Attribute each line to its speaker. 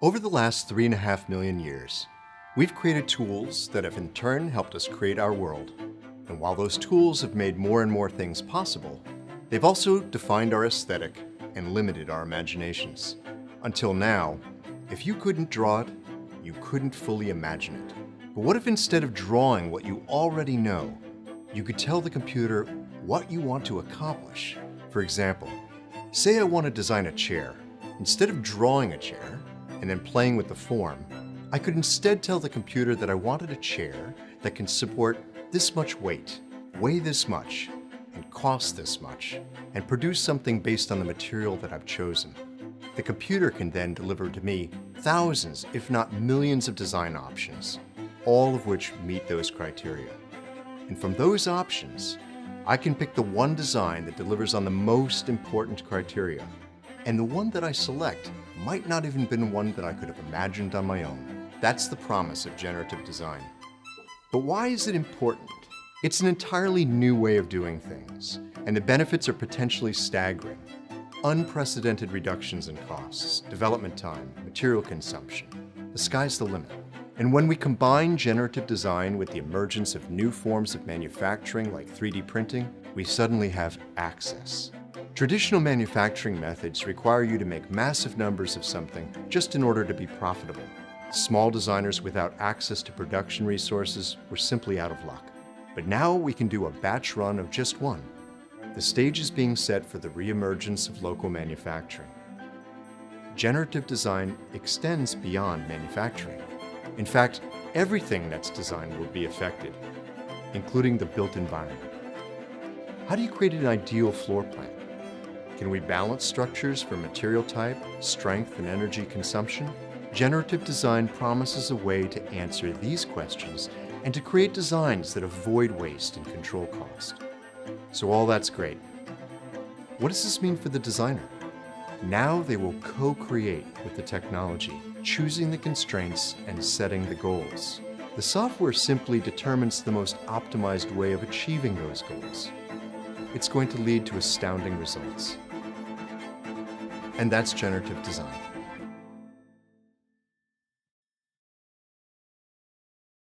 Speaker 1: Over the last 3.5 million years, we've created tools that have in turn helped us create our world. And while those tools have made more and more things possible, they've also defined our aesthetic and limited our imaginations. Until now, if you couldn't draw it, you couldn't fully imagine it. But what if instead of drawing what you already know, you could tell the computer what you want to accomplish? For example, say I want to design a chair. Instead of drawing a chair and then playing with the form, I could instead tell the computer that I wanted a chair that can support this much weight, weigh this much, and cost this much, and produce something based on the material that I've chosen. The computer can then deliver to me thousands, if not millions of design options, all of which meet those criteria. And from those options, I can pick the one design that delivers on the most important criteria. And the one that I select might not even been one that I could have imagined on my own. That's the promise of generative design. But why is it important? It's an entirely new way of doing things, and the benefits are potentially staggering. Unprecedented reductions in costs, development time, material consumption. The sky's the limit. And when we combine generative design with the emergence of new forms of manufacturing like 3D printing, we suddenly have access. Traditional manufacturing methods require you to make massive numbers of something just in order to be profitable. Small designers without access to production resources were simply out of luck. But now we can do a batch run of just one. The stage is being set for the re-emergence of local manufacturing. Generative design extends beyond manufacturing. In fact, everything that's designed will be affected, including the built environment. How do you create an ideal floor plan? Can we balance structures for material type, strength, and energy consumption? Generative design promises a way to answer these questions and to create designs that avoid waste and control cost. So all that's great. What does this mean for the designer? Now they will co-create with the technology, choosing the constraints and setting the goals. The software simply determines the most optimized way of achieving those goals. It's going to lead to astounding results. And that's generative design.